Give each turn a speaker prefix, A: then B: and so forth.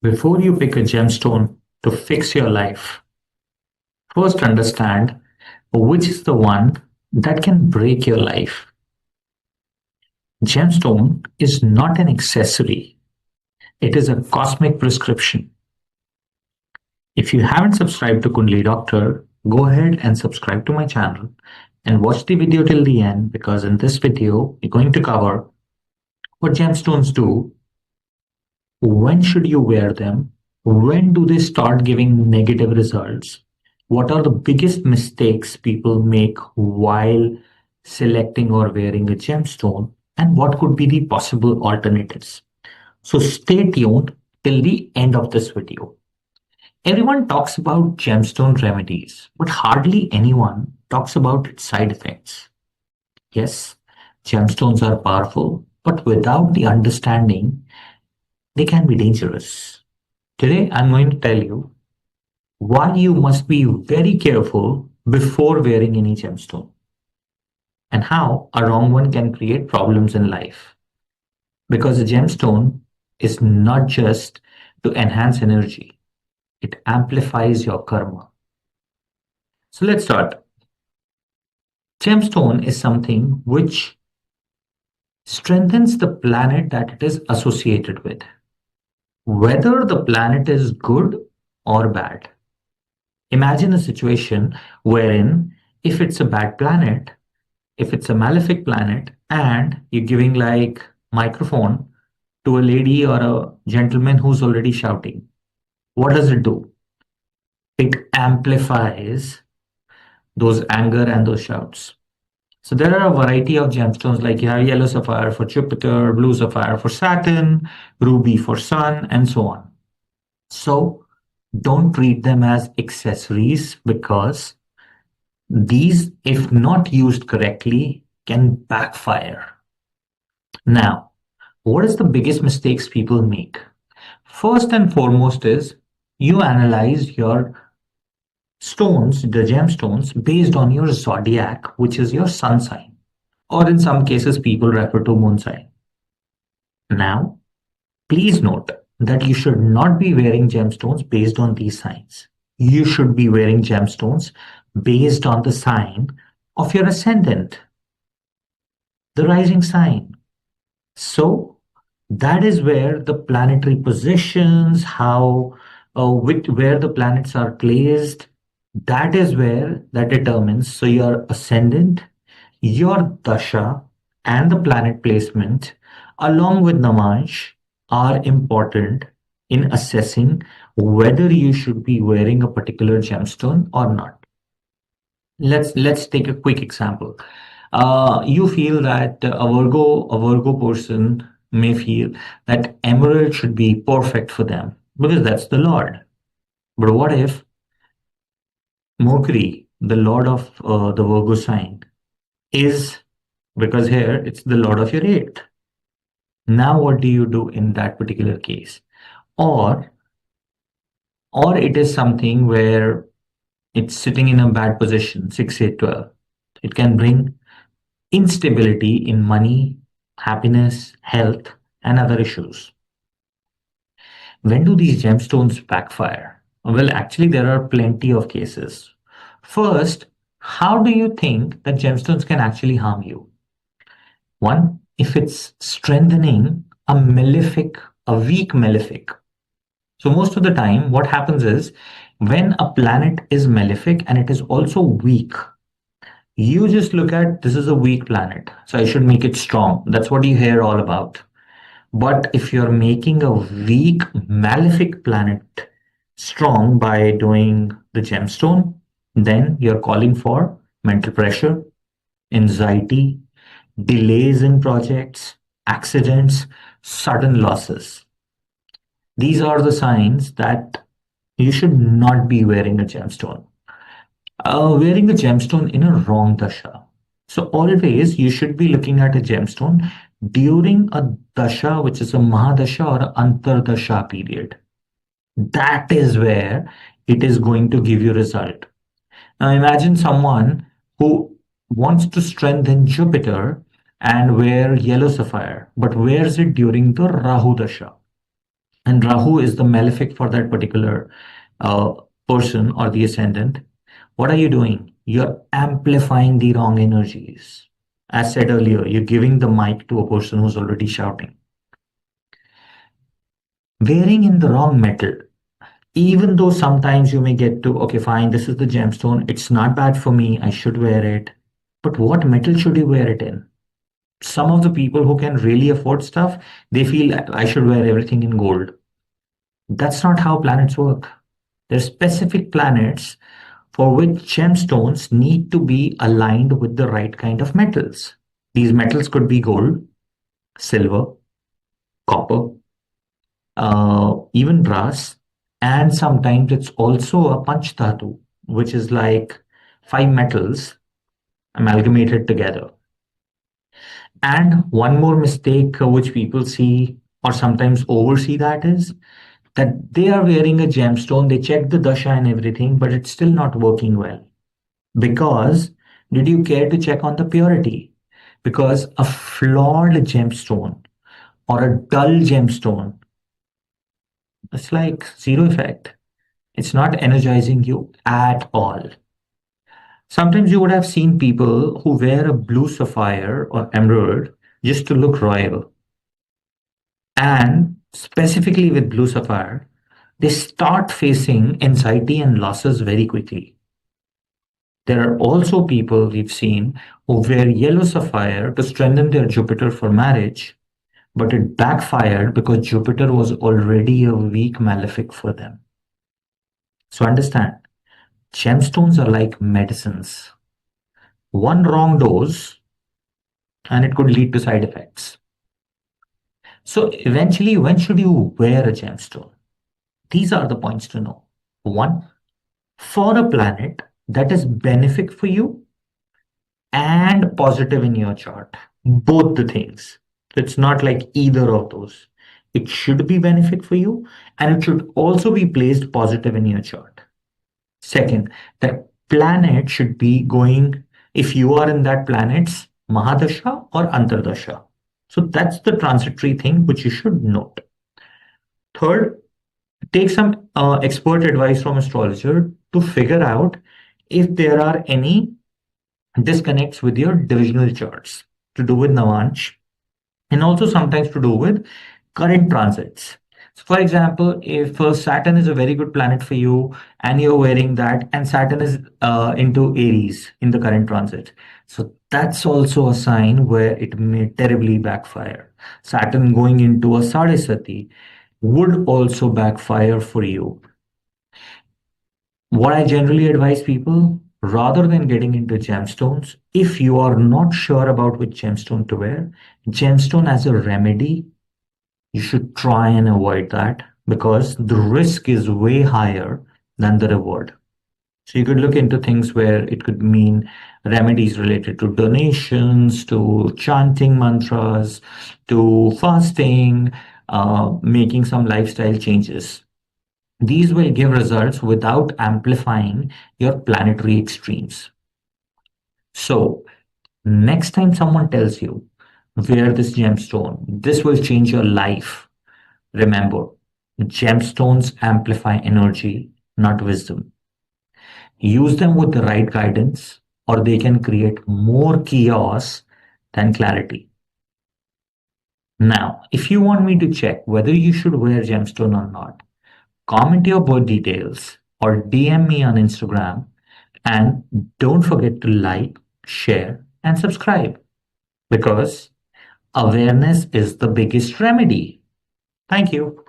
A: Before you pick a gemstone to fix your life, first understand which is the one that can break your life. Gemstone is not an accessory, it is a cosmic prescription. If you haven't subscribed to Kundli Doctor, go ahead and subscribe to my channel and watch the video till the end, because in this video, we're going to cover what gemstones do, when should you wear them, when do they start giving negative results, what are the biggest mistakes people make while selecting or wearing a gemstone, and what could be the possible alternatives. So stay tuned till the end of this video. Everyone talks about gemstone remedies, but hardly anyone talks about its side effects. Yes, gemstones are powerful, but without the understanding, they can be dangerous. Today, I'm going to tell you why you must be very careful before wearing any gemstone, and how a wrong one can create problems in life. Because a gemstone is not just to enhance energy, it amplifies your karma. So let's start. Gemstone is something which strengthens the planet that it is associated with, whether the planet is good or bad. Imagine a situation wherein if it's a bad planet, if it's a malefic planet, and you're giving like microphone to a lady or a gentleman who's already shouting, what does it do? It amplifies those anger and those shouts. So there are a variety of gemstones, like you have yellow sapphire for Jupiter, blue sapphire for Saturn, ruby for Sun, and so on. So don't treat them as accessories, because these, if not used correctly, can backfire. Now, what is the biggest mistakes people make? First and foremost is you analyze your stones, the gemstones, based on your zodiac, which is your sun sign, or in some cases, people refer to moon sign. Now, please note that you should not be wearing gemstones based on these signs. You should be wearing gemstones based on the sign of your ascendant, the rising sign. So that is where the planetary positions, where the planets are placed, that is where that determines. So your ascendant, your dasha, and the planet placement, along with Namanj, are important in assessing whether you should be wearing a particular gemstone or not. Let's take a quick example. You feel that a Virgo person may feel that emerald should be perfect for them because that's the Lord. But what if Mercury, the Lord of the Virgo sign, is, because here it's the Lord of your eighth. Now what do you do in that particular case? Or it is something where it's sitting in a bad position, 6, 8, 12. It can bring instability in money, happiness, health, and other issues. When do these gemstones backfire? Well, actually, there are plenty of cases. First, how do you think that gemstones can actually harm you? One, if it's strengthening a weak malefic. So most of the time, what happens is when a planet is malefic and it is also weak, you just look at, this is a weak planet, so I should make it strong. That's what you hear all about. But if you're making a weak malefic planet strong by doing the gemstone, then you're calling for mental pressure, anxiety, delays in projects, accidents, sudden losses. These are the signs that you should not be wearing a gemstone. Wearing a gemstone in a wrong dasha. So always you should be looking at a gemstone during a dasha, which is a mahadasha or an antardasha period. That is where it is going to give you result. Now imagine someone who wants to strengthen Jupiter and wear yellow sapphire, but wears it during the Rahu dasha. and Rahu is the malefic for that particular uh, person or the ascendant, what are you doing? You're amplifying the wrong energies. As said earlier, you're giving the mic to a person who's already shouting. Wearing in the wrong metal, even though sometimes you may get to, okay, fine, this is the gemstone, it's not bad for me, I should wear it. But what metal should you wear it in? Some of the people who can really afford stuff, they feel I should wear everything in gold. That's not how planets work. There's specific planets for which gemstones need to be aligned with the right kind of metals. These metals could be gold, silver, copper, even brass, and sometimes it's also a panch dhatu, which is like five metals amalgamated together. And one more mistake which people see or sometimes oversee, that is that they are wearing a gemstone, they check the dasha and everything, but it's still not working well. Because did you care to check on the purity? Because a flawed gemstone or a dull gemstone, it's like zero effect. It's not energizing you at all. Sometimes you would have seen people who wear a blue sapphire or emerald just to look royal. And specifically with blue sapphire, they start facing anxiety and losses very quickly. There are also people we've seen who wear yellow sapphire to strengthen their Jupiter for marriage, but it backfired because Jupiter was already a weak malefic for them. So understand, gemstones are like medicines. One wrong dose and it could lead to side effects. So eventually, when should you wear a gemstone? These are the points to know. One, for a planet that is benefic for you and positive in your chart. Both the things. It's not like either of those. It should be benefic for you and it should also be placed positive in your chart. Second, that planet should be going, if you are in that planet's Mahadasha or Antardasha. So that's the transitory thing which you should note. Third, take some expert advice from astrologer to figure out if there are any disconnects with your divisional charts to do with Navansh and also sometimes to do with current transits. So, for example, if Saturn is a very good planet for you and you're wearing that, and Saturn is into Aries in the current transit, so that's also a sign where it may terribly backfire. Saturn going into a Sadesati would also backfire for you. What I generally advise people, rather than getting into gemstones, if you are not sure about which gemstone to wear, gemstone as a remedy, you should try and avoid that because the risk is way higher than the reward. So you could look into things where it could mean remedies related to donations, to chanting mantras, to fasting, making some lifestyle changes. These will give results without amplifying your planetary extremes. So, next time someone tells you, wear this gemstone, this will change your life. Remember, gemstones amplify energy, not wisdom. Use them with the right guidance, or they can create more chaos than clarity. Now, if you want me to check whether you should wear gemstone or not, comment your birth details or DM me on Instagram. And don't forget to like, share, and subscribe because awareness is the biggest remedy. Thank you.